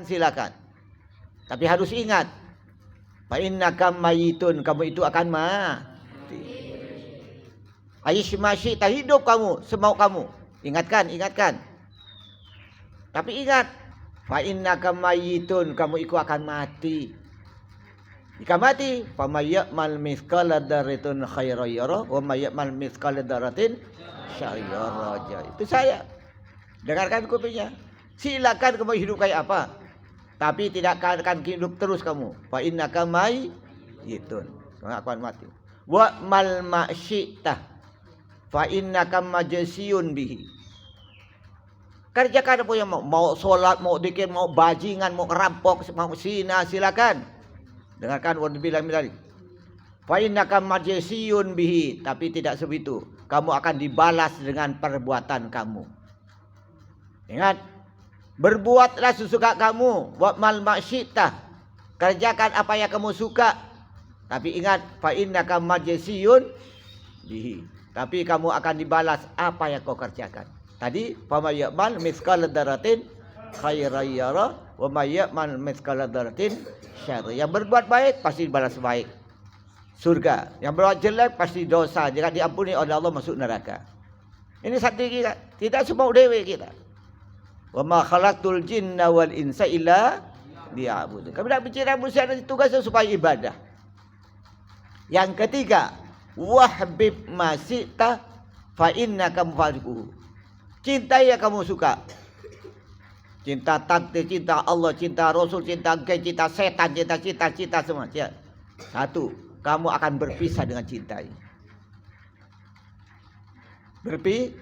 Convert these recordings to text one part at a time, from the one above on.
silakan. Tapi harus ingat, fa innaka mayitun, kamu itu akan mati. Aish masyita, hidup kamu semau kamu. Ingatkan. Tapi ingat, fa innaka mayitun, kamu itu akan mati. Jika mati, fa may ya'mal mithqala dzarratin khairan yarah wa may ya'mal mithqala dzarratin syarran yarah. Itu saya. Dengarkan kupingnya. Silakan kamu hidup kayak apa, tapi tidak akan hidup terus kamu. Fa innaka mayyitun, kamu akan mati. Wa mal ma'syita fa innaka majsiyun bihi. Kerjakan apa yang mau sholat, mau zikir, mau bajingan, mau ngerampok, mau zina, silakan. Dengarkan wabillahi min dzalik. Fa innaka majsiyun bihi, tapi tidak sebegitu. Kamu akan dibalas dengan perbuatan kamu. Ingat, berbuatlah sesuka kamu, wa mal ma'syita. Kerjakan apa yang kamu suka. Tapi ingat, fa innaka majsiyun bihi. Tapi kamu akan dibalas apa yang kau kerjakan. Tadi, fa may ya'mal mithqala dzarratin khairan yarah wa may ya'mal mithqala dzarratin syarran. Yang berbuat baik pasti dibalas baik, surga. Yang berbuat jelek pasti dosa, jika diampuni oleh Allah masuk neraka. Ini santri kita, tidak semau dewe kita. Wa ma khalaqtul jinna wal insa illa liya'budun. Kami nak bicara manusia dan tugasnya supaya ibadah. Yang ketiga, wahbib masita fa innaka mufariquhu. Cintai yang kamu suka. Cinta takdir, cinta Allah, cinta Rasul, cinta geng, cinta setan, cinta semua. Satu, kamu akan berpisah dengan cintai.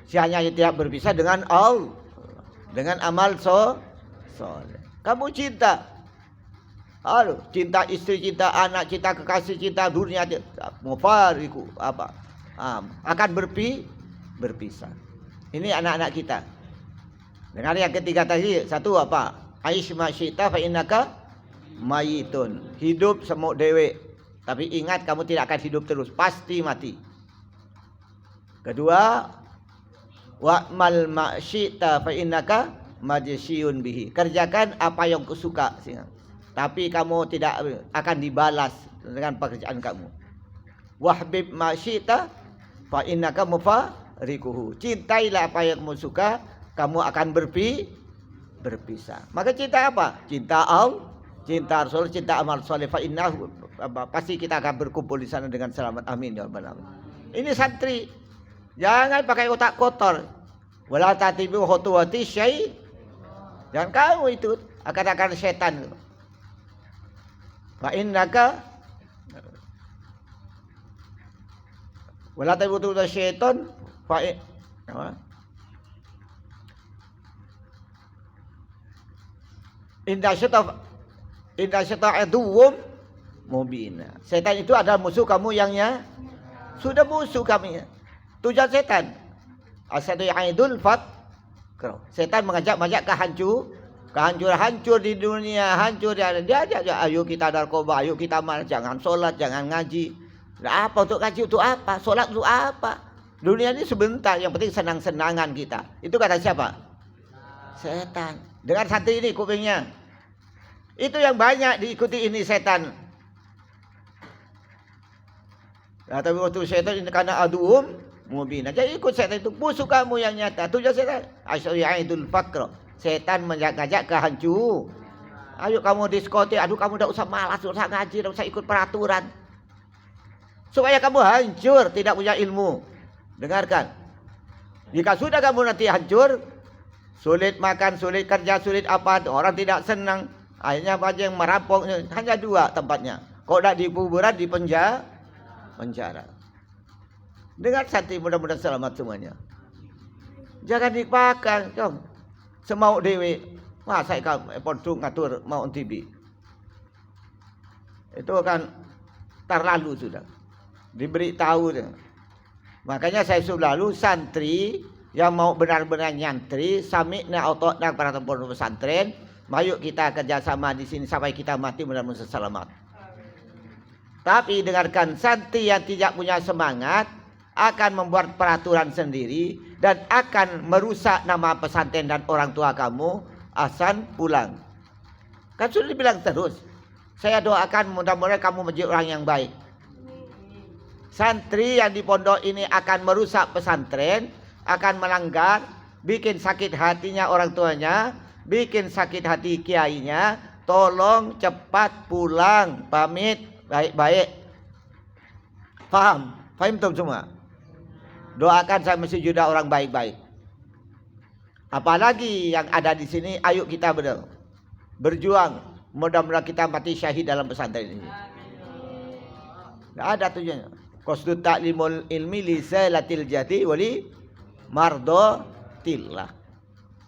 Sianya tidak berpisah dengan Allah, dengan amal soleh. Kamu cinta, cinta istri, cinta anak, cinta kekasih, cinta dunia, mufariku apa? Akan berpisah. Ini anak-anak kita. Dengar yang ketiga tadi, satu apa? Aish masyita fa innaka mayitun. Hidup semuk dewe. Tapi ingat, kamu tidak akan hidup terus, pasti mati. Kedua, wa'mal ma'syita fa innaka majsiyun bihi. Kerjakan apa yang kau suka, tapi kamu tidak akan dibalas dengan pekerjaan kamu. Wahbib ma'syita fa innaka mufariquhu. Cintailah apa yang kamu suka, kamu akan berpisah. Maka cinta apa? Cinta Allah, cinta Rasul, cinta amal soleh. Fa innahu, pasti kita akan berkumpul di sana dengan selamat. Amin ya rabbal alamin. Ini santri, jangan pakai otak kotor. Wala tatibu khutuwati syai. Jangan kamu itu akan setan. Fa innaka wala tatibu khutuwati syaitan fa Indah syaitan aduwwum mubina. Setan itu adalah musuh kamu yang sudah musuh kami. Tujuan setan asadu yaidul fakr. Setan mengajak kehancuran, hancur di dunia, hancur dia ajak, ayo kita narkoba, ayo kita malas, jangan sholat, jangan ngaji. Nah, apa untuk ngaji, untuk apa? Sholat untuk apa? Dunia ini sebentar, yang penting senang-senangan kita. Itu kata siapa? Setan. Dengan santri ini kupingnya. Itu yang banyak diikuti ini setan. Nah, tapi waktu setan ini karena aduum mubin. Jadi ikut setan itu musuh kamu yang nyata. Tujuan setan asy'aidul fakr. Setan mengajak kehancuran. Ayo kamu diskotik, aduh kamu enggak usah malas, enggak usah ngaji, enggak usah ikut peraturan. Supaya kamu hancur, tidak punya ilmu. Dengarkan. Jika sudah kamu nanti hancur, sulit makan, sulit kerja, sulit apa, orang tidak senang. Akhirnya apa yang merampok, hanya dua tempatnya. Kalau tidak di kuburan, di penjara. Dengar santri, mudah-mudahan selamat semuanya. Jangan dipakai, dong. Semau dewi. Masa kamu pondok ngatur mau TV. Itu kan terlalu sudah. Diberitahu. Makanya saya selalu santri yang mau benar-benar nyantri, sami'na otokna para pondok pesantren, mayuk kita kerjasama di sini sampai kita mati mudah-mudahan selamat. Tapi dengarkan, santri yang tidak punya semangat akan membuat peraturan sendiri dan akan merusak nama pesantren dan orang tua kamu. Asan pulang. Kan sudah dibilang terus. Saya doakan mudah-mudahan kamu menjadi orang yang baik. Santri yang di pondok ini akan merusak pesantren, akan melanggar, bikin sakit hatinya orang tuanya, bikin sakit hati kiainya. Tolong cepat pulang, pamit baik-baik. Paham? Paham tuh semua? Doakan saya mesti juga orang baik-baik. Apalagi yang ada di sini, ayo kita berjuang. Mudah-mudahan kita mati syahid dalam pesantren ini. Tidak ada tujuannya. Qasdu ta'limul ilmi li zalatil jati wali mardotillah.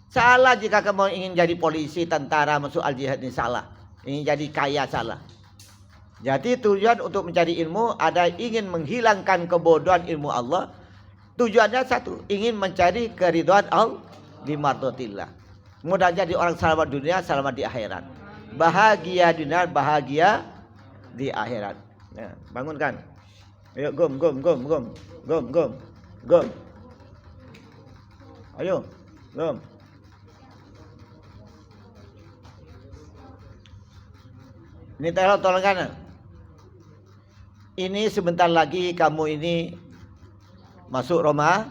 Salah jika kamu ingin jadi polisi, tentara, masuk al-jihad, ini salah. Ingin jadi kaya, salah. Jadi tujuan untuk mencari ilmu ada ingin menghilangkan kebodohan ilmu Allah. Tujuannya satu, ingin mencari keridhaan Allah di mardotillah. Mudah jadi orang selamat dunia, selamat di akhirat. Bahagia dunia, bahagia di akhirat. Nah, bangunkan. Ayo gom. Ayo, gom. Ini tolongkan. Ini sebentar lagi kamu ini masuk Ramadan.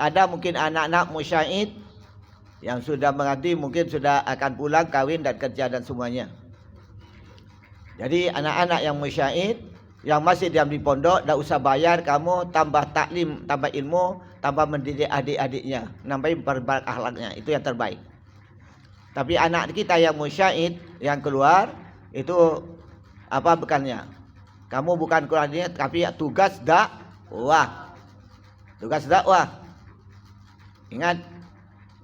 Ada mungkin anak-anak musyahid yang sudah mengabdi, mungkin sudah akan pulang, kawin dan kerja dan semuanya. Jadi anak-anak yang musyahid, yang masih diam di pondok, tak usah bayar, kamu tambah taklim, tambah ilmu, tambah mendidik adik-adiknya, nambahin perbaik akhlaknya, itu yang terbaik. Tapi anak kita yang musyahid, yang keluar, itu apa bekalnya? Kamu bukan keluar dia, tapi tugas dakwah. Tugas dakwah. Ingat,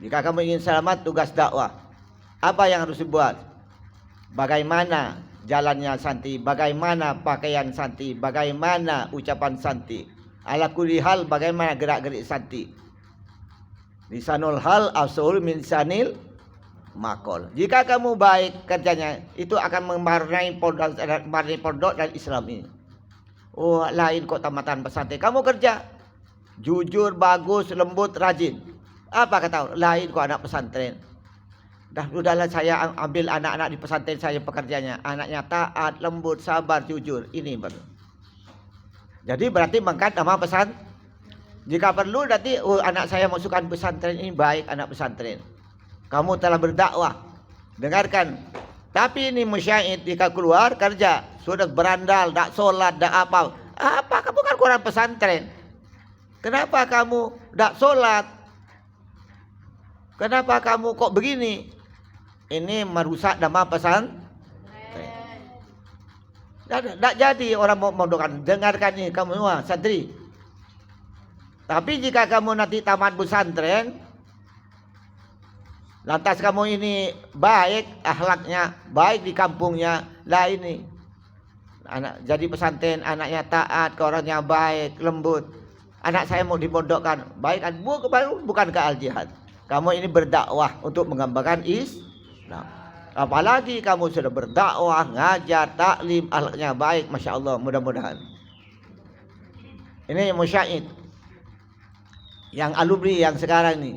jika kamu ingin selamat, tugas dakwah. Apa yang harus dibuat? Bagaimana jalannya santi, bagaimana pakaian santi, bagaimana ucapan santi, ala kulli hal bagaimana gerak-gerik santi. Lisanul hal asul min sanil makol. Jika kamu baik kerjanya, itu akan mewarnai pondok dan Islam ini. Oh, lain kok tamatan pesantren. Kamu kerja jujur, bagus, lembut, rajin. Apa kata? Lain kok anak pesantren. Udahlah saya ambil anak-anak di pesantren saya pekerjanya. Anaknya taat, lembut, sabar, jujur. Ini baru. Jadi berarti mengangkat nama pesantren. Jika perlu nanti anak saya masukkan pesantren ini baik anak pesantren. Kamu telah berdakwah. Dengarkan. Tapi ini musyahid jika keluar kerja. Sudah berandal, tak sholat, tak apa. Apa kamu kan kurang pesantren? Kenapa kamu tak sholat? Kenapa kamu kok begini? Ini merusak nama pesantren. Tak jadi orang mau mondokan. Dengarkan ini kamu semua santri. Tapi jika kamu nanti tamat pesantren, lantas kamu ini baik akhlaknya, baik di kampungnya, lah ini anak jadi pesantren, anaknya taat, ke orangnya baik, lembut. Anak saya mau dipondokkan, baik kan? Bukan ke al-jihad. Kamu ini berdakwah untuk menggambarkan Islam. Apalagi kamu sudah berdakwah, ngajar, taklim, akhlaknya baik, masya Allah, mudah-mudahan. Ini musyahid, yang alumni yang sekarang ini,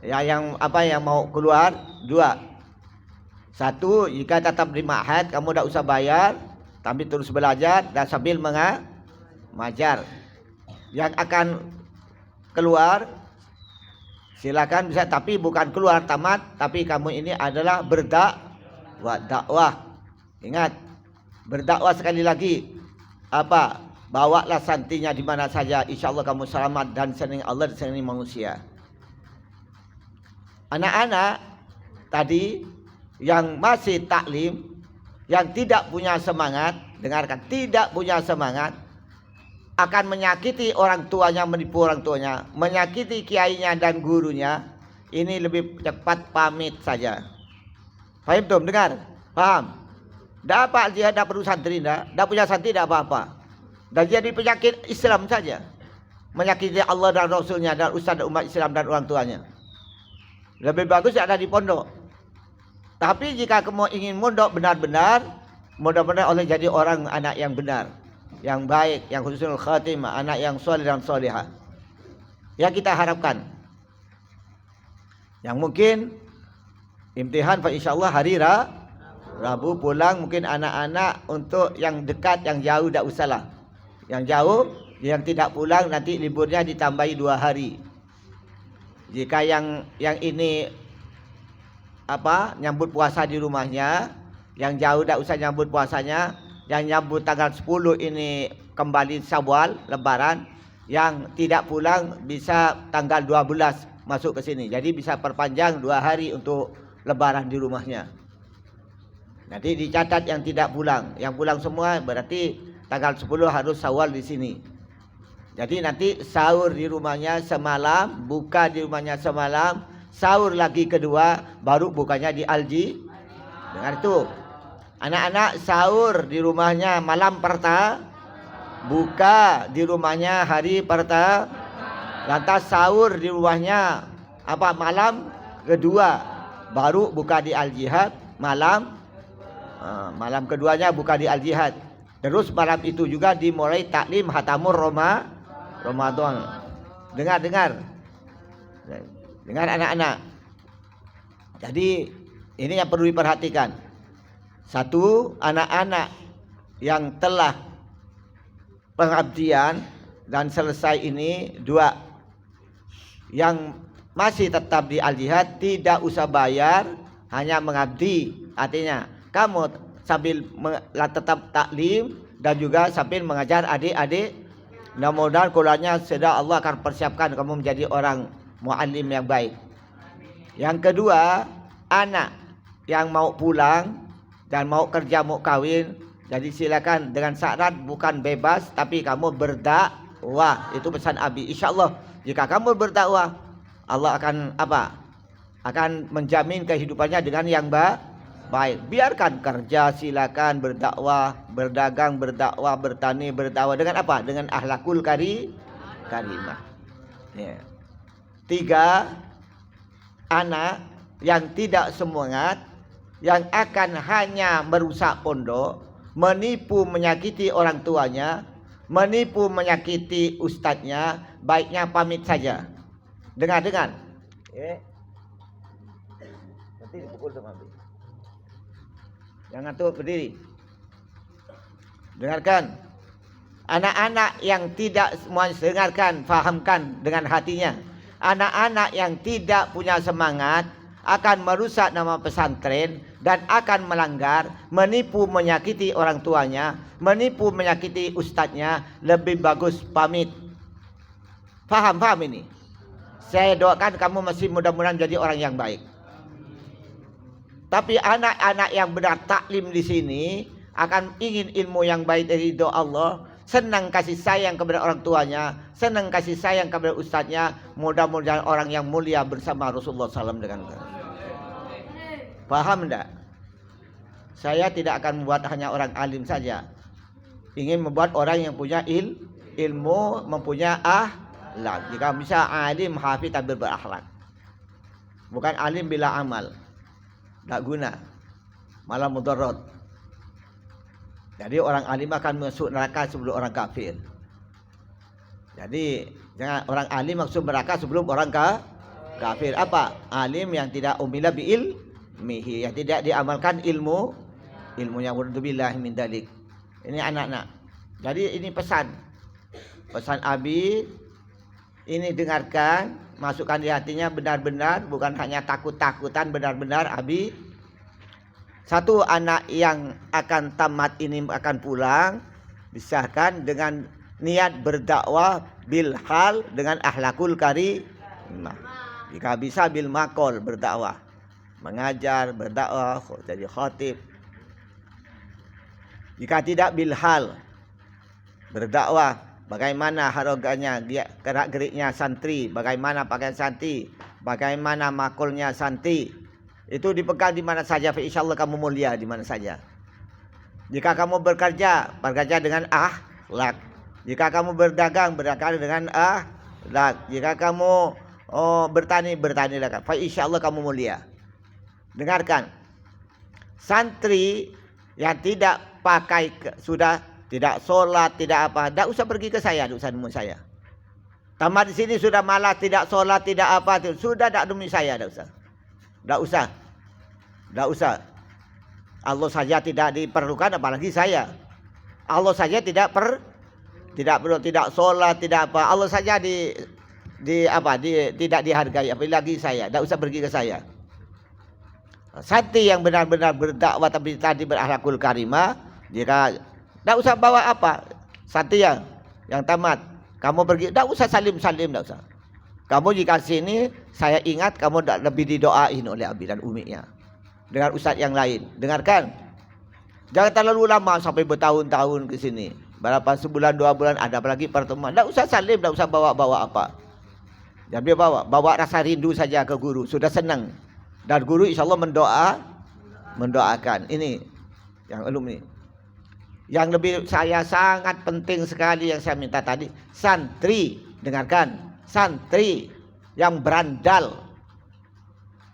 ya, yang apa yang mau keluar dua. Satu, jika tetap di ma'had, kamu tidak usah bayar, tapi terus belajar dan sambil mengajar. Yang akan keluar silakan bisa, tapi bukan keluar tamat, tapi kamu ini adalah berdakwah. Ingat, berdakwah sekali lagi. Apa? Bawalah santinya di mana saja, insya Allah kamu selamat dan senang Allah dan senang manusia. Anak-anak tadi yang masih taklim, yang tidak punya semangat, dengarkan, tidak punya semangat, akan menyakiti orang tuanya, menipu orang tuanya, menyakiti kiainya dan gurunya. Ini lebih cepat pamit saja. Paham tuh? Dengar? Paham? Tidak apa dia, tidak perlu santri, tidak punya santri, tidak apa-apa. Dan jadi penyakit Islam saja, menyakiti Allah dan Rasulnya dan ustaz umat Islam dan orang tuanya. Lebih bagus ada di pondok. Tapi jika kamu ingin mondok benar-benar, mudah-mudahan oleh jadi orang anak yang benar, yang baik, yang husnul khatimah, anak yang soleh dan solehah. Ya kita harapkan. Yang mungkin Imtihan fa insyaallah hari Rabu pulang. Mungkin anak-anak untuk yang dekat, yang jauh tak usahlah. Yang jauh, yang tidak pulang nanti liburnya ditambahi 2 hari. Jika yang ini nyambut puasa di rumahnya, yang jauh tak usah nyambut puasanya. Yang nyambut tanggal 10 ini kembali Syawal, Lebaran. Yang tidak pulang bisa tanggal 12 masuk ke sini. Jadi bisa perpanjang 2 hari untuk Lebaran di rumahnya. Nanti dicatat yang tidak pulang. Yang pulang semua berarti tanggal 10 harus Syawal di sini. Jadi nanti sahur di rumahnya semalam, buka di rumahnya semalam, sahur lagi kedua, baru bukanya di Alji. Dengar itu. Anak-anak sahur di rumahnya malam pertama, buka di rumahnya hari pertama, lantas sahur di rumahnya malam kedua, baru buka di Al-Jihad malam keduanya buka di Al-Jihad. Terus malam itu juga dimulai taklim Hatamur Ramadan. Dengar anak-anak. Jadi ini yang perlu diperhatikan. Satu, anak-anak yang telah pengabdian dan selesai ini. 2, yang masih tetap di Al-Jihad tidak usah bayar, hanya mengabdi. Artinya kamu sambil tetap taklim dan juga sambil mengajar adik-adik. Mudah-mudahan kulanya sudah Allah akan persiapkan kamu menjadi orang muallim yang baik. Yang kedua, anak yang mau pulang dan mau kerja, mau kawin, jadi silakan dengan syarat bukan bebas tapi kamu berdakwah. Itu pesan Abi. Insyaallah jika kamu berdakwah, Allah akan akan menjamin kehidupannya dengan yang baik. Biarkan kerja, silakan berdakwah, berdagang, berdakwah, bertani, berdakwah dengan dengan akhlakul karimah. Ya. 3, anak yang tidak semangat, yang akan hanya merusak pondok, menipu menyakiti orang tuanya, menipu menyakiti ustadznya, baiknya pamit saja. Dengar. Nanti dipukul sama Abi. Jangan tuh berdiri. Dengarkan. Anak-anak yang tidak semua dengarkan, fahamkan dengan hatinya. Anak-anak yang tidak punya semangat akan merusak nama pesantren dan akan melanggar, menipu menyakiti orang tuanya, menipu menyakiti ustadznya. Lebih bagus pamit. Faham ini? Saya doakan kamu masih mudah-mudahan jadi orang yang baik. Tapi anak-anak yang benar taklim di sini akan ingin ilmu yang baik dari doa Allah, senang kasih sayang kepada orang tuanya, senang kasih sayang kepada ustadznya. Mudah-mudahan orang yang mulia bersama Rasulullah SAW dengan paham enggak? Saya tidak akan membuat hanya orang alim saja. Ingin membuat orang yang punya ilmu, mempunyai akhlak. Jika bisa alim, hafiz, tapi berakhlak. Bukan alim bila amal. Tak guna, malah mudarat. Jadi orang alim akan masuk neraka sebelum orang kafir. Jadi jangan orang alim masuk neraka sebelum orang kafir. Alim yang tidak umila bi ilmihi, yang tidak diamalkan ilmunya. Walhamdulillah min dalik. Ini anak-anak. Jadi ini pesan Abi. Ini dengarkan, masukkan di hatinya benar-benar, bukan hanya takut-takutan, benar-benar Abi. 1, anak yang akan tamat ini akan pulang, disahkan dengan niat berdakwah bil hal dengan akhlakul karimah. Jika bisa bil maqal berdakwah, mengajar, berdakwah, jadi khatib. Jika tidak bil hal berdakwah, bagaimana haroganya, dia gerak-geriknya santri, bagaimana pakaian santri, bagaimana makulnya santri, itu dipegang di mana saja. Insyaallah kamu mulia di mana saja. Jika kamu bekerja dengan akhlak. Jika kamu berdagang dengan akhlak. Jika kamu bertanilah. Insyaallah kamu mulia. Dengarkan. Santri yang tidak pakai sudah tidak sholat, tidak apa, tidak usah pergi ke saya, tidak usah nemui saya. Tamat di sini sudah malas, tidak sholat, tidak apa, sudah tidak nemui saya, tidak usah. Tidak usah. Allah saja tidak diperlukan, apalagi saya. Allah saja tidak perlu, tidak sholat, tidak apa. Allah saja tidak dihargai, apalagi saya. Tidak usah pergi ke saya. Santri yang benar-benar berdakwah tapi tadi berakhlakul karimah, jika tidak usah bawa apa. Santri yang tamat, kamu pergi, tidak usah salim-salim, tidak usah. Kamu jika sini, saya ingat kamu lebih didoain oleh abi dan uminya. Dengan ustadz yang lain, dengarkan. Jangan terlalu lama sampai bertahun-tahun ke sini. Berapa sebulan, 2 bulan, ada apalagi pertemuan. Tidak usah salim, tidak usah bawa-bawa apa. Jangan bawa rasa rindu saja ke guru, sudah senang. Dan guru insya Allah mendoakan. Ini yang alumni. Yang lebih saya sangat penting sekali yang saya minta tadi, santri, dengarkan, santri yang berandal,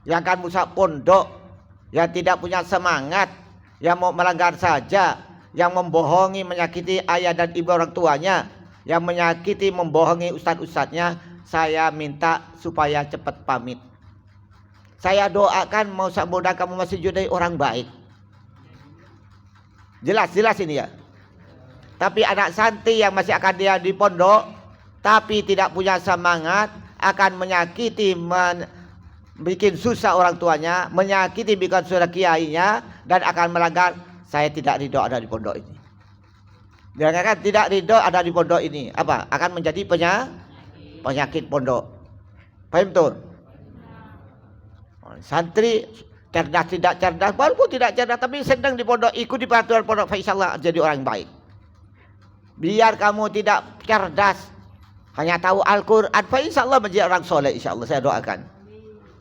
yang akan musak pondok, yang tidak punya semangat, yang mau melanggar saja, yang membohongi, menyakiti ayah dan ibu orang tuanya, yang menyakiti, membohongi ustadz-ustadznya, saya minta supaya cepat pamit. Saya doakan mudah kamu masih jadi orang baik. Jelas ini ya. Tapi anak santri yang masih akan dia di pondok, tapi tidak punya semangat, akan menyakiti, bikin susah orang tuanya, menyakiti, bikin susah kiainya, dan akan melanggar. Saya tidak ridho ada di pondok ini. Jangan tidak ridho ada di pondok ini. Apa? Akan menjadi penyakit pondok. Paham tuh? Santri cerdas tidak cerdas, walaupun tidak cerdas tapi sedang di pondok, ikut di peraturan pondok, insyaallah jadi orang baik. Biar kamu tidak cerdas, hanya tahu Al-Quran, insyaallah menjadi orang soleh, insyaallah saya doakan.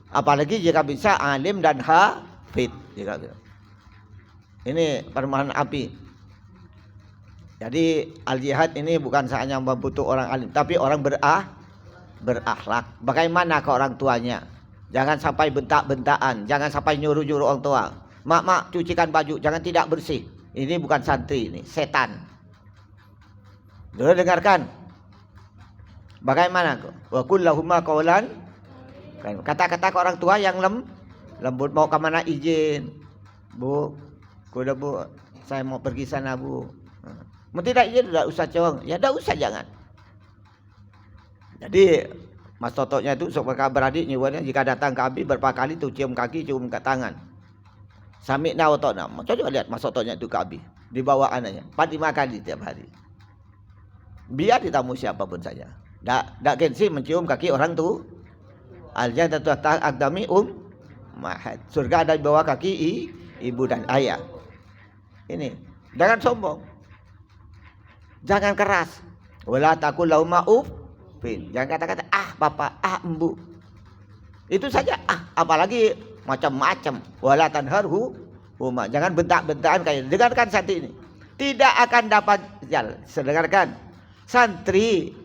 Apalagi jika bisa alim dan hafid. Ini permohonan api. Jadi al-jihad ini bukan hanya membutuhkan orang alim, tapi orang berakhlak. Bagaimana ke orang tuanya? Jangan sampai bentak-bentakan, jangan sampai nyuruh-nyuruh orang tua. Mak, cucikan baju, jangan tidak bersih. Ini bukan santri, ini setan. Dulu dengarkan. Bagaimana? Wa qul lahumma qawlan. Kata-kata ke orang tua yang lembut, mau ke mana izin. Bu, kuda bu, saya mau pergi sana bu. Mau tidak izin, tidak usah cong. Ya tidak usah, jangan. Jadi Mas Totoknya itu sok beradik nyuwunnya jika datang ke Abi berapa kali tuh cium kaki, cium ke tangan. Sami'na wa ta'na. Coba lihat Mas Totoknya itu ke Abi, dibawa anaknya 4-5 kali tiap hari. Biar ditamu siapapun saja. Dak gengsi mencium kaki orang tuh. Al-jannatu tahta aqdami ummahat. Surga ada di bawah kaki ibu dan ayah. Ini, jangan sombong. Jangan keras. Wala taqul lahum jangan kata-kata bapak, embu. Itu saja apalagi macam-macam. Wala tanharhu huma. Jangan bentak-bentakan kayak. Dengarkan santri ini. Tidak akan dapat jalan. Dengarkan. Santri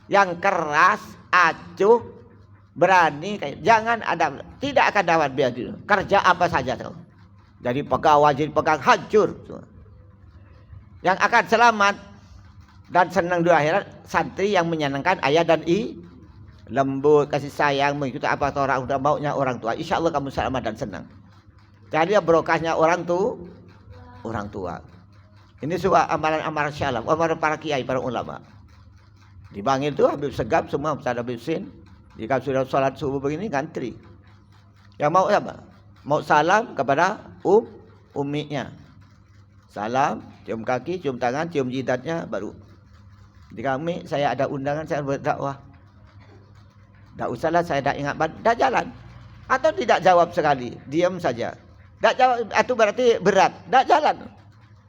yang keras, acuh, berani kayak. Jangan ada, tidak akan dapat biar kerja apa saja tahu. Jadi pegawai, jadi pegang hancur. Yang akan selamat dan senang di akhirat santri yang menyenangkan ayah dan lembut, kasih sayang, mengikuti apa orang udah maunya orang tua. Insya Allah kamu selamat dan senang. Jadi berkahnya orang tua. Ini sebuah amalan-amalan syalaf, amalan para kiai, para ulama. Di Bangil itu Habib Segap semua pada Habib Sin. Jika sudah sholat subuh begini ngantri. Yang mau apa? Mau salam kepada uminya. Salam, cium kaki, cium tangan, cium jidatnya baru. Di kami saya ada undangan, saya berdakwah. Tak usahlah saya tak ingat, tak jalan. Atau tidak jawab sekali, diam saja. Tak jawab, itu berarti berat, tak jalan.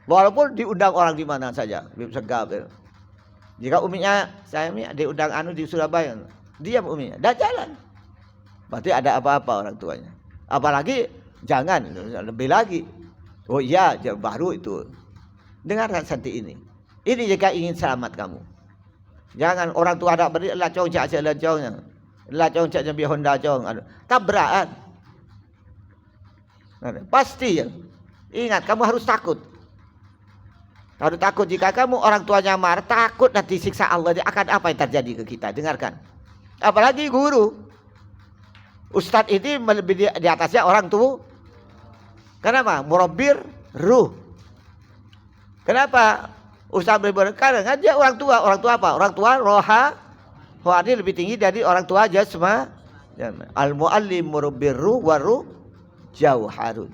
Walaupun diundang orang di mana saja, segap. Jika uminya, saya diundang di Surabaya, diam uminya, tak jalan. Berarti ada apa-apa orang tuanya. Apalagi jangan, lebih lagi. Oh iya, baru itu. Dengarkan santri ini. Ini jika ingin selamat kamu. Jangan orang tua ada beri lah cong cak cak congnya. Lah cong cak jambi Honda cong. Tabrakan. Pasti ya. Ingat kamu harus takut. Harus takut jika kamu orang tuanya marah, takut nanti siksa Allah akan apa yang terjadi ke kita. Dengarkan. Apalagi guru. Ustadz ini lebih di atasnya orang Kenapa? Murabbir ruh. Kenapa Ustaz beribadah? Karena dia orang tua. Orang tua apa? Orang tua rohani lebih tinggi dari orang tua jasmani. Al-muallim murabbir ruh waruh jauharun.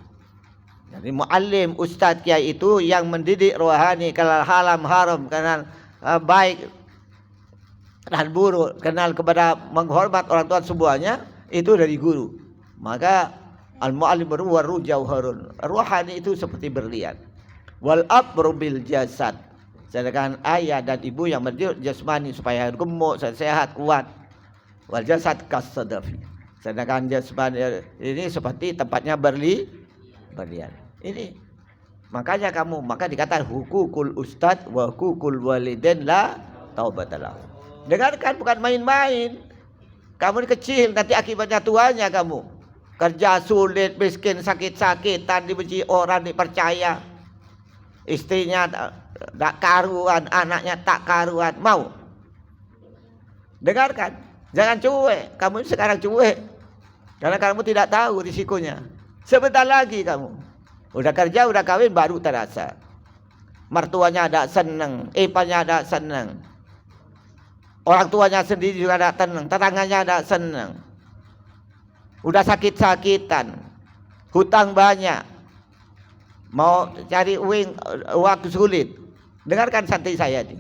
Jadi muallim, ustaz, kiai itu yang mendidik rohani, kenal haram haram, kenal baik dan buruk, kenal kepada menghormat orang tua semuanya, itu dari guru. Maka al-muallim waruh jauharun. Rohani itu seperti berlian. Wal abru bil jasad. Sedangkan ayah dan ibu yang mendidik jasmani supaya gemuk, sehat, kuat. Wal jasad kasadafi. Sedangkan jasmani ini seperti tempatnya berlian. Ini makanya maka dikatakan hukukul ustad wa hukukul walidain la taubatalah. Dengarkan, bukan main-main. Kamu ini kecil, nanti akibatnya tuanya kamu. Kerja sulit, miskin, sakit-sakitan, dibenci orang, dipercaya. Istrinya tak karuan, anaknya tak karuan. Mau? Dengarkan, jangan cuek. Kamu sekarang cuek karena kamu tidak tahu risikonya. Sebentar lagi kamu udah kerja, udah kawin, baru terasa. Mertuanya ada seneng, ipanya ada seneng, orang tuanya sendiri juga ada seneng, tetangganya ada seneng. Udah sakit-sakitan, hutang banyak, mau cari uang sulit. Dengarkan santri saya ini.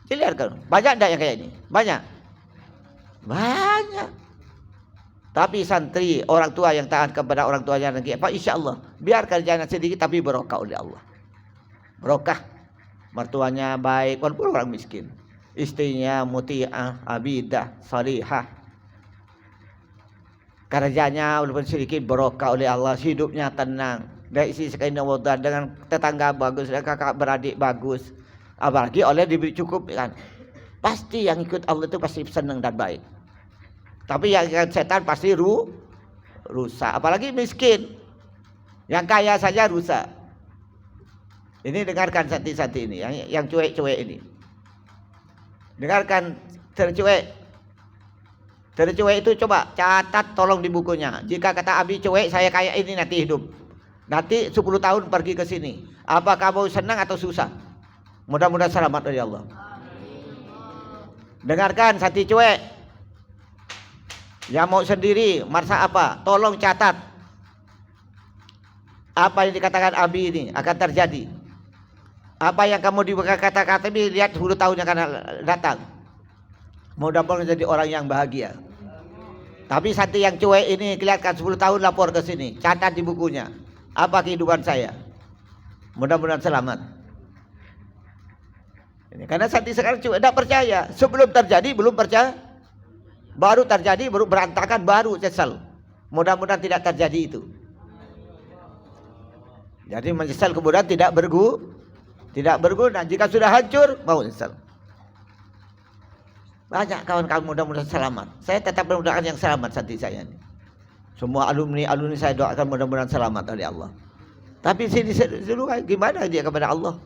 Dengarkan, banyak enggak yang kayak ini? Banyak. Tapi santri orang tua yang taat kepada orang tuanya nanti apa? Insya Allah biar kerjanya sedikit tapi berokah oleh Allah. Berokah, mertuanya baik walaupun orang miskin, istrinya muti'ah, abidah, salihah, kerjanya walaupun sedikit berokah oleh Allah, hidupnya tenang, dari isi sekalian wadah, dengan tetangga bagus, dengan kakak beradik bagus, apalagi oleh diberi cukup kan. Pasti yang ikut Allah itu pasti senang dan baik. Tapi yang setan pasti rusak, apalagi miskin. Yang kaya saja rusak. Ini dengarkan santri-santri ini, yang cuek-cuek ini. Dengarkan tercuek. Tercuek itu coba catat tolong di bukunya. Jika kata Abi cuek, saya kayak ini nanti hidup. Nanti 10 tahun pergi ke sini. Apa kamu senang atau susah? Mudah-mudahan selamat dari Allah. Dengarkan santri cuek. Yang mau sendiri, merasa apa? Tolong catat. Apa yang dikatakan Abi ini akan terjadi. Apa yang kamu dibuka kata-kata ini, lihat 10 tahun yang akan datang. Mudah-mudahan jadi orang yang bahagia. Tapi santri yang cuek ini kelihatan 10 tahun lapor ke sini. Catat di bukunya. Apa kehidupan saya? Mudah-mudahan selamat. Ini karena santri sekarang cuek, tidak percaya. Sebelum terjadi belum percaya. Baru terjadi, baru berantakan, baru nyesal. Mudah-mudahan tidak terjadi itu. Jadi menyesal kemudian tidak berguna. Jika sudah hancur, mau nyesal. Banyak kawan-kawan mudah-mudahan selamat. Saya tetap mendoakan yang selamat santri saya ini. Semua alumni saya doakan mudah-mudahan selamat oleh Allah. Tapi sini dulu gimana dia kepada Allah?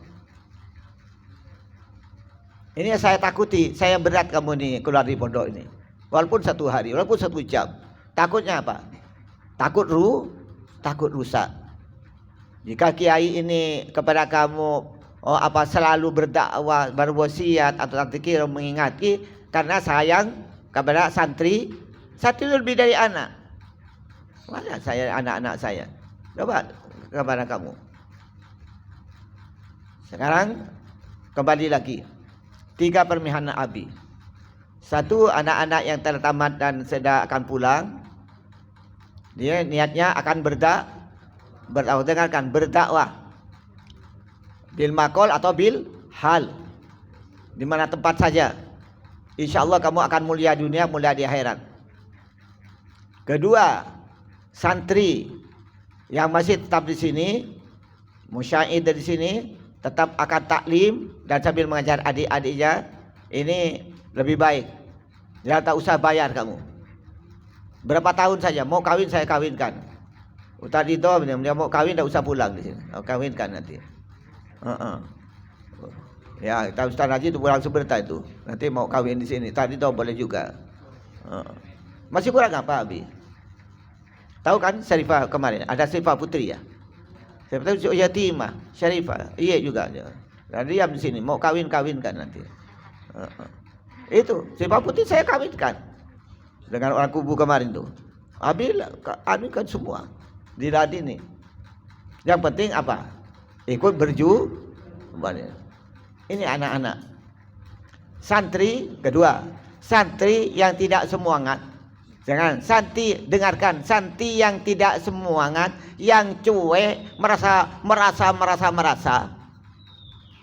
Ini yang saya takuti. Saya berat kamu nih keluar di pondok ini. Walaupun 1 hari, walaupun 1 jam. Takutnya apa? Takut rusak. Jika kiai ini kepada kamu selalu berdakwah, berwasiat atau zikir mengingati karena sayang kepada santri lebih dari anak. Mana saya anak-anak saya? Coba kepada kamu. Sekarang kembali lagi. 3 permihanan Abi. 1, anak-anak yang telah tamat dan sedang akan pulang. Dia niatnya akan berdakwah bil maqal atau bil hal, di mana tempat saja. Insya Allah kamu akan mulia dunia, mulia di akhirat. Kedua, santri yang masih tetap di sini, musyair di sini, tetap akan taklim dan sambil mengajar adik-adiknya. Ini lebih baik. Ya, tak usah bayar kamu. Berapa tahun saja, mau kawin saya kawinkan. Tadi itu dia mau kawin tidak usah pulang di sini. Kawinkan nanti. Ya, kita Ustaz Haji itu pulang sebentar itu. Nanti mau kawin di sini. Tadi itu boleh juga. Masih kurang apa Abi? Tahu kan Syarifah kemarin? Ada Syarifah putri ya. Siapa tahu cucu yatimah, Syarifah, iya juga dia. Dan diam di sini, mau kawin-kawinkan nanti. Itu, si Pak Putih saya kawinkan dengan orang kubu kemarin tuh. Abi kan semua diladini. Yang penting apa? Ikut berjuang. Ini anak-anak. Santri kedua, santri yang tidak semangat. Jangan santri, dengarkan, santri yang tidak semangat, yang cuek, merasa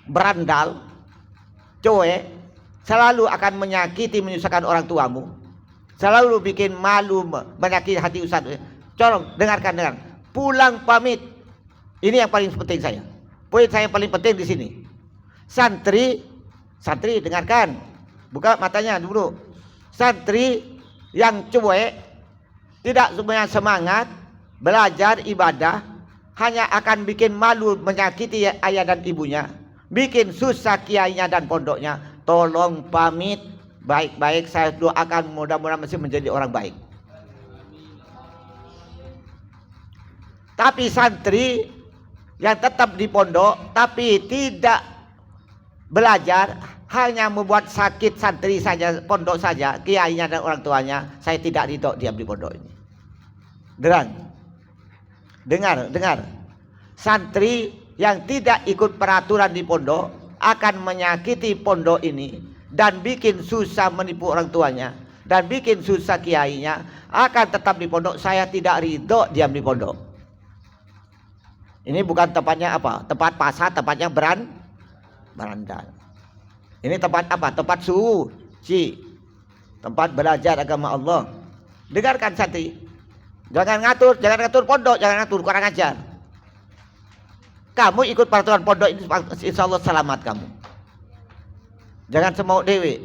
berandal, cuek, selalu akan menyakiti, menyusahkan orang tuamu, selalu bikin malu, menyakiti hati ustaz. Tolong dengarkan. Pulang pamit. Ini yang paling penting saya. Poin saya paling penting di sini. Santri dengarkan. Buka matanya dulu. Santri yang cuek, tidak semuanya semangat belajar ibadah, hanya akan bikin malu, menyakiti ayah dan ibunya, bikin susah kiainya dan pondoknya. Tolong pamit baik-baik, saya doakan mudah-mudahan masih menjadi orang baik. Tapi santri yang tetap di pondok tapi tidak belajar, hanya membuat sakit santri saja, pondok saja, kiainya dan orang tuanya, saya tidak ridho diam di pondok ini. Dengar. Santri yang tidak ikut peraturan di pondok akan menyakiti pondok ini dan bikin susah, menipu orang tuanya dan bikin susah kiainya, akan tetap di pondok. Saya tidak ridho diam di pondok. Ini bukan tempatnya apa? Tempat pasar, tempatnya berandal. Ini tempat apa? Tempat suci. Tempat belajar agama Allah. Dengarkan santri. Jangan ngatur pondok, jangan ngatur, kurang ajar. Kamu ikut peraturan pondok ini, insya Allah selamat kamu. Jangan semau dewi.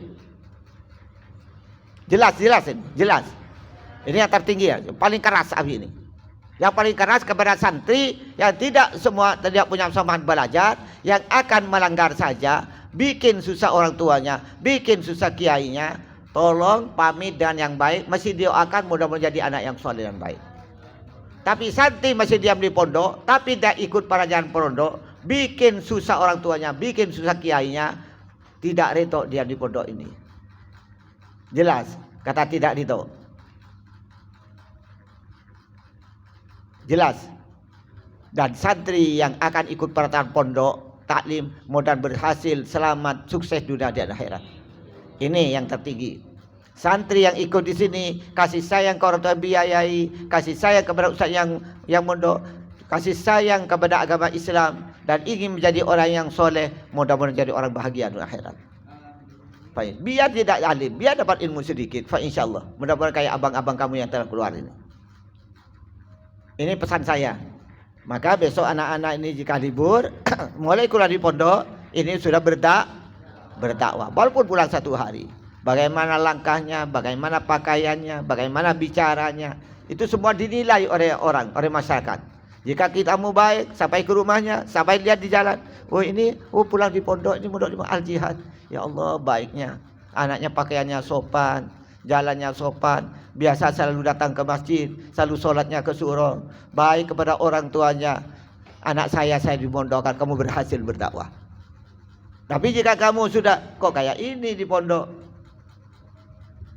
Jelas. Ini yang tertinggi ya, paling keras abi ini. Yang paling keras kepada santri yang tidak punya semangat belajar, yang akan melanggar saja, bikin susah orang tuanya, bikin susah kiainya. Tolong pamit dan yang baik, masih doakan mudah-mudahan jadi anak yang soleh dan baik. Tapi santri masih diam di pondok, tapi tidak ikut pelajaran pondok, bikin susah orang tuanya, bikin susah kiainya, tidak ridho diam di pondok ini. Jelas, kata tidak ridho. Jelas. Dan santri yang akan ikut peraturan pondok, taklim, mudah berhasil, selamat, sukses dunia dan akhirat. Ini yang tertinggi. Santri yang ikut di sini, kasih sayang ke orang tua biayai, kasih sayang kepada ustaz yang mondok, kasih sayang kepada agama Islam, dan ingin menjadi orang yang soleh, mudah-mudahan jadi orang bahagia dunia akhirat. Baik. Biar tidak alim, biar dapat ilmu sedikit, insyaallah. Mudah-mudahan kayak abang-abang kamu yang telah keluar ini. Ini pesan saya. Maka besok anak-anak ini jika libur, mulai kuliah di pondok, ini sudah berdakwah. Walaupun pulang 1 hari. Bagaimana langkahnya, bagaimana pakaiannya, bagaimana bicaranya, itu semua dinilai oleh orang, oleh masyarakat. Jika kita mau baik, sampai ke rumahnya, sampai lihat di jalan, pulang di pondok, ini pondok Al-Jihad. Ya Allah, baiknya. Anaknya pakaiannya sopan, jalannya sopan, biasa selalu datang ke masjid, selalu sholatnya ke surau, baik kepada orang tuanya. Anak saya dimondokkan, kamu berhasil berdakwah. Tapi jika kamu sudah kok kayak ini di pondok,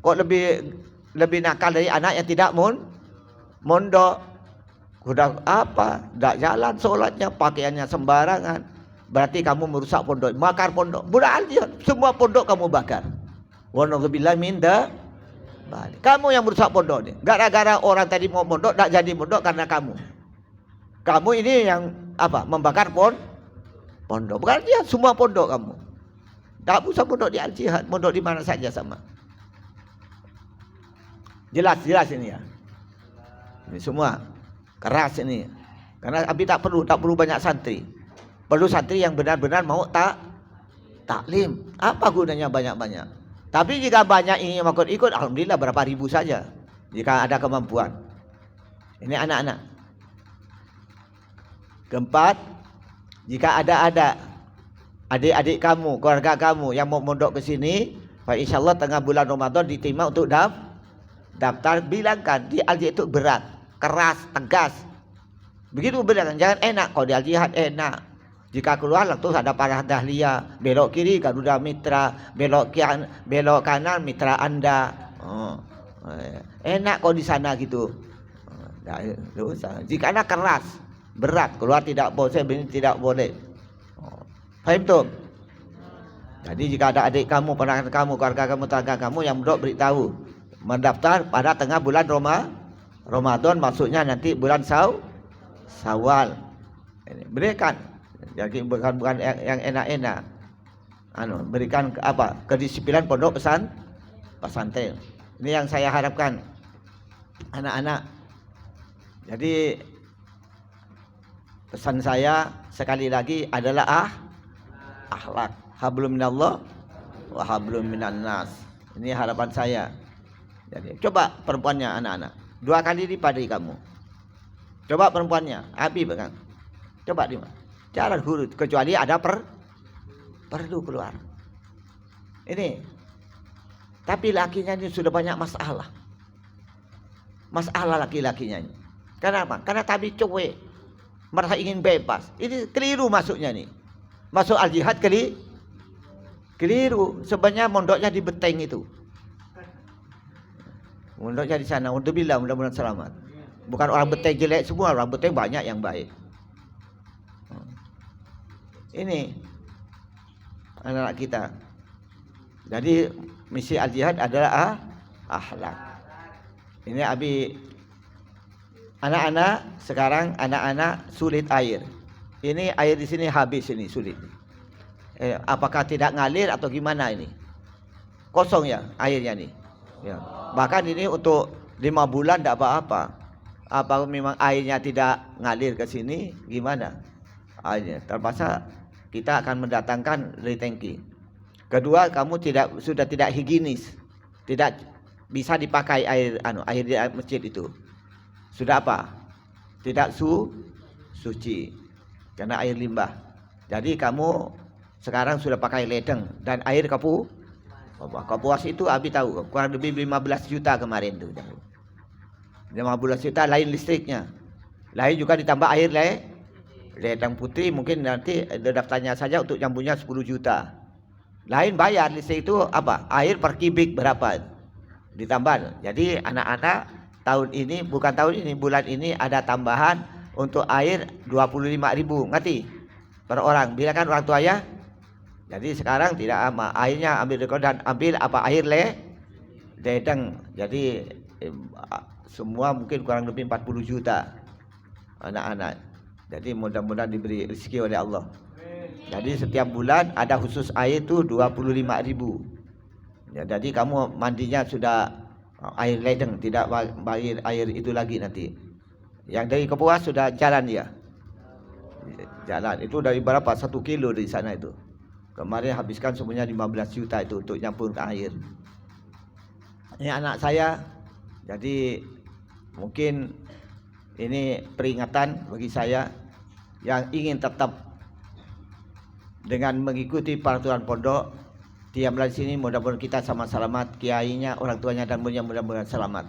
kok lebih nakal dari anak yang tidak mondok, udah apa, tidak jalan sholatnya, pakaiannya sembarangan, berarti kamu merusak pondok, bakar pondok. Berarti semua pondok kamu bakar. Wallahu min dzalik. Kamu yang merusak pondok ini. Gara-gara orang tadi mau mondok, tidak jadi mondok karena kamu. Kamu ini yang apa? Membakar pondok. Berarti ya semua pondok kamu. Tak usah pondok di Al-Jihad, pondok di mana saja sama. Jelas ini ya. Ini semua keras ini. Karena Abi tak perlu banyak santri. Perlu santri yang benar-benar mau taklim. Apa gunanya banyak-banyak? Tapi jika banyak ini yang ikut, alhamdulillah berapa ribu saja. Jika ada kemampuan. Ini anak-anak. Keempat, jika ada adik-adik kamu, keluarga kamu yang mau mondok ke sini, insyaallah tengah bulan Ramadan diterima untuk daftar, bilangkan di Al-Jihad itu berat, keras, tegas. Begitu bilang, jangan enak kalau di Al-Jihad enak. Jika keluar langsung ada Parah Dahlia, belok kiri Garuda Mitra, belok kanan mitra Anda. Enak kalau di sana gitu. Jika anak keras, berat, keluar tidak boleh, ini tidak boleh. Faham tuh? Jadi jika ada adik kamu, ponakan kamu, keluarga kamu, tetangga kamu yang duduk beritahu mendaftar pada tengah bulan Ramadan, maksudnya nanti bulan Syawal. Berikan, jadi bukan yang enak-enak. Berikan kedisiplinan pondok pesantren. Ini yang saya harapkan anak-anak. Jadi pesan saya sekali lagi adalah akhlak. Hablum minallah wa hablum minan nas. Ini harapan saya. Jadi coba perempuannya anak-anak 2 kali lipat dari kamu. Coba perempuannya, Abi pegang. Coba dia. Jangan huruf kecuali ada perlu keluar. Ini. Tapi lakinya ini sudah banyak masalah. Masalah laki-lakinya ini. Kenapa? Karena tadi cuek. Merasa ingin bebas. Ini keliru masuknya nih. Masuk al-jihad keliru. Sebenarnya mondoknya di Beteng itu. Mondoknya di sana. Alhamdulillah, mudah-mudahan selamat. Bukan orang Beteng jelek semua, orang Beteng banyak yang baik. Ini anak-anak kita. Jadi misi al-jihad adalah akhlak. Ini Abi, anak-anak sekarang sulit air. Ini air di sini habis, ini sulit. Apakah tidak ngalir atau gimana ini? Kosong ya airnya nih. Ya. Bahkan ini untuk 5 bulan tidak apa-apa. Apa memang airnya tidak ngalir ke sini? Gimana? Airnya terpaksa kita akan mendatangkan dari tangki. Kedua, kamu sudah tidak higienis, tidak bisa dipakai air di masjid itu. Sudah apa? Tidak suci karena air limbah. Jadi kamu sekarang sudah pakai ledeng dan air Kapuas itu Abi tahu kurang lebih 15 juta kemarin tuh. 15 juta lain listriknya. Lain juga ditambah air ledeng putih, mungkin nanti daftarnya saja untuk nyambungnya 10 juta. Lain bayar listrik itu apa? Air per kubik berapa? Ditambah. Jadi anak-anak bulan ini ada tambahan untuk air 25.000, ngerti? Per orang. Bila kan orang tua ya. Jadi sekarang tidak ama, airnya ambil dan ambil air ledeng. Jadi semua mungkin kurang lebih 40 juta anak-anak. Jadi mudah-mudahan diberi rezeki oleh Allah. Jadi setiap bulan ada khusus air itu 25.000. Ya, jadi kamu mandinya sudah air ledeng, tidak bayar air itu lagi nanti. Yang dari Kapuas sudah jalan ya. Jalan itu dari berapa? 1 kilo dari sana itu. Kemarin habiskan semuanya 15 juta itu untuk nyampur air. Ini anak saya. Jadi mungkin ini peringatan bagi saya yang ingin tetap dengan mengikuti peraturan pondok. Diamlah di sini, mudah-mudahan kita sama selamat, kiainya, orang tuanya dan mudah-mudahan selamat.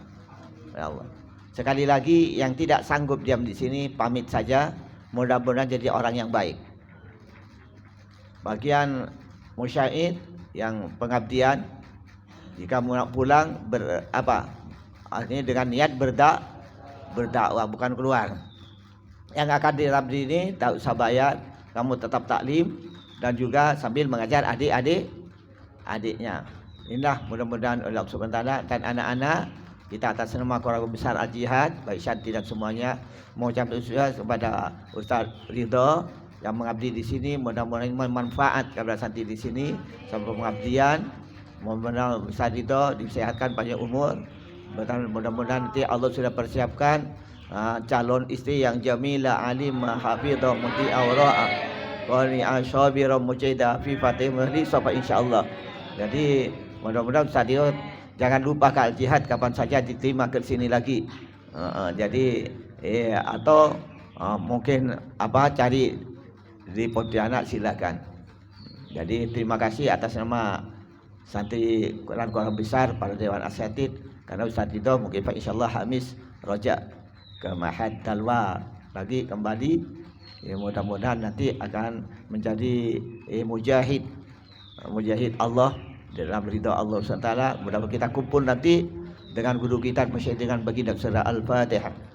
Ya Allah. Sekali lagi yang tidak sanggup diam di sini pamit saja, mudah-mudahan jadi orang yang baik. Bagian musyahid yang pengabdian, jika mau pulang artinya dengan niat berdakwah bukan keluar. Yang akan dirabdi ini tak usah bayar, kamu tetap taklim dan juga sambil mengajar adik-adiknya. Inilah mudah-mudahan Allah Subhanahu wa taala dan anak-anak kita atas nama keluarga besar Al-Jihad, baik Syanti dan semuanya, mengucapkan syukur kepada Ustaz Ridho yang mengabdi di sini, mudah-mudahan bermanfaat kepada Syanti di sini sampai pengabdian. Mudah-mudahan Ustaz Ridho disehatkan panjang umur. Mudah-mudahan nanti Allah sudah persiapkan calon istri yang jamilah, alimah, hafizah, muti'ah, wara'ah, qani'ah, syabirah, mujahidah, fi fatimah li sapa insyaallah. Jadi mudah-mudahan Ustaz Ridho jangan lupa ke Al-Jihad kapan saja diterima ke sini lagi. Jadi atau mungkin cari di Pontianak silakan. Jadi terima kasih atas nama santri Quran Keluarga Besar pada Dewan Asyatid, karena Ustaz Ridho mungkin insyaallah Hamis rojak ke Mahad Talwa lagi kembali. Ya, mudah-mudahan nanti akan menjadi mujahid Allah dalam ridha Allah SWT. Mudah-mudahan kita kumpul nanti dengan guru kita, dengan baginda Al-Fatihah.